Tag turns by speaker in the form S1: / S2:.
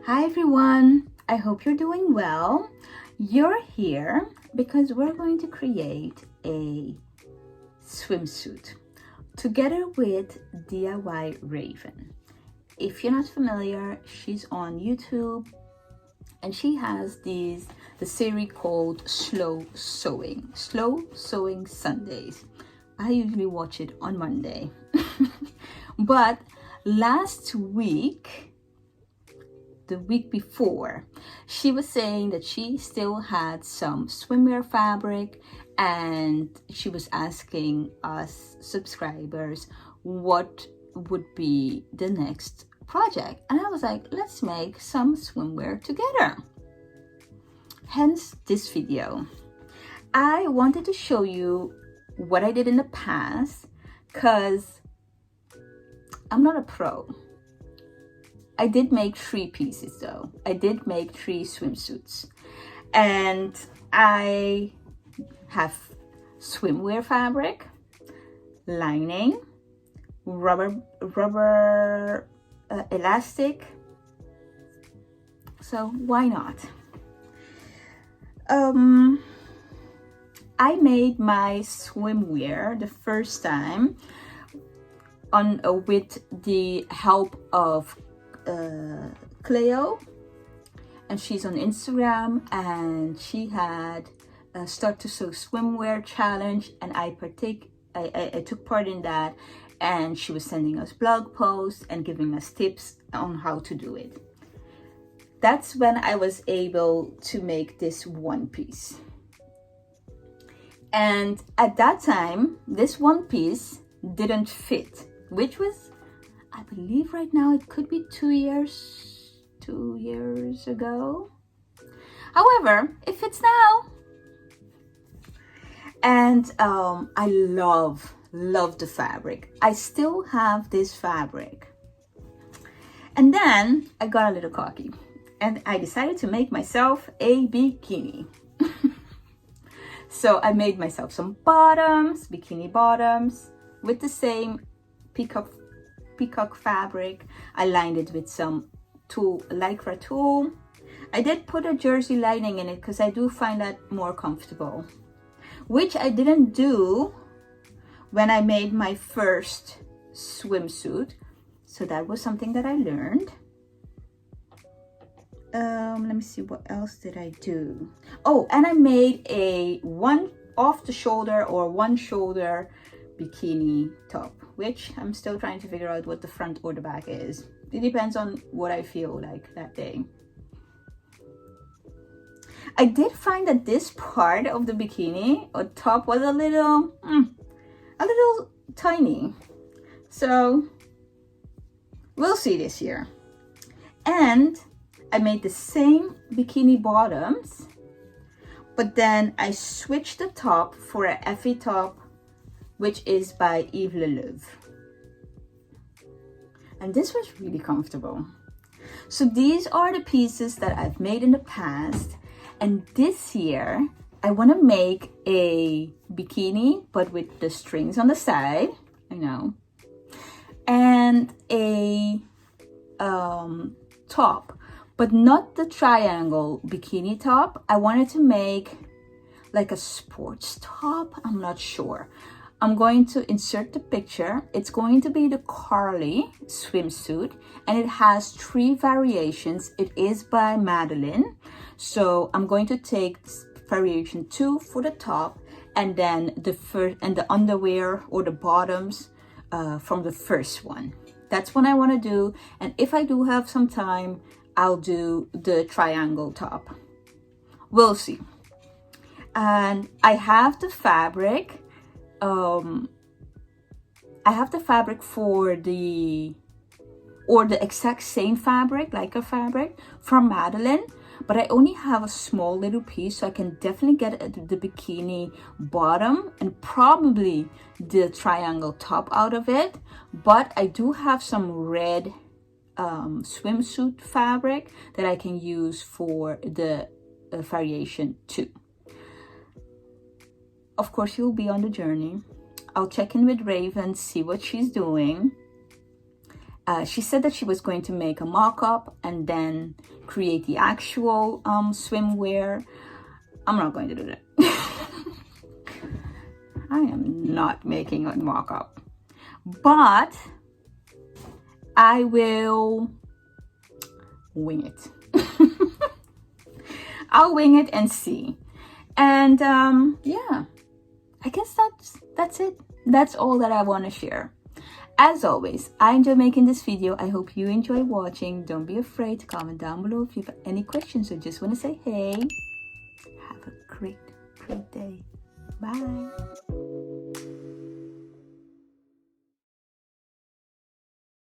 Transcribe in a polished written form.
S1: Hi everyone, I hope you're doing well. You're here because we're going to create a swimsuit together with DIY Raven. If you're not familiar, she's on YouTube and she has the series called Slow Sewing Sundays. I usually watch it on Monday. But last week, the week before, she was saying that she still had some swimwear fabric and she was asking us subscribers what would be the next project. And I was like, let's make some swimwear together. Hence this video. I wanted to show you what I did in the past because I'm not a pro. I did make 3 pieces though. I did make 3 swimsuits. And I have swimwear fabric, lining, rubber elastic. So why not? I made my swimwear the first time with the help of Cleo, and she's on Instagram, and she had a Start to Sew Swimwear challenge, and I took part in that, and she was sending us blog posts and giving us tips on how to do it. That's when I was able to make this one piece. And at that time, this one piece didn't fit, which was, I believe right now it could be 2 years ago. However, it fits now. And I love the fabric. I still have this fabric. And then I got a little cocky and I decided to make myself a bikini. So I made myself some bottoms, bikini bottoms with the same peacock fabric. I lined it with some lycra tulle. I did put a jersey lining in it because I do find that more comfortable, which I didn't do when I made my first swimsuit. So that was something that I learned. Let me see, what else did I do? Oh, and I made a one shoulder bikini top, which I'm still trying to figure out what the front or the back is. It depends on what I feel like that day. I did find that this part of the bikini or top was a little tiny. So we'll see this year. And I made the same bikini bottoms, but then I switched the top for a Effie top, which is by Yves Leloup. And this was really comfortable. So these are the pieces that I've made in the past. And this year, I want to make a bikini, but with the strings on the side, I know, and a top, but not the triangle bikini top. I wanted to make like a sports top. I'm not sure. I'm going to insert the picture. It's going to be the Karlie swimsuit, and it has 3 variations. It is by Madeline. So I'm going to take variation 2 for the top, and then the underwear or the bottoms from the first one. That's what I want to do. And if I do have some time, I'll do the triangle top. We'll see. And I have the fabric. I have the fabric for the exact same fabric, like a fabric from Madeline, but I only have a small little piece, so I can definitely get the bikini bottom and probably the triangle top out of it. But I do have some red swimsuit fabric that I can use for the variation 2. Of course, you'll be on the journey. I'll check in with Raven, see what she's doing. She said that she was going to make a mock-up and then create the actual swimwear. I'm not going to do that. I am not making a mock-up, but I will wing it. I'll wing it and see. And yeah, I guess that's it. That's all that I want to share. As always, I enjoy making this video. I hope you enjoy watching. Don't be afraid to comment down below if you have any questions or just want to say hey. Have a great day. Bye.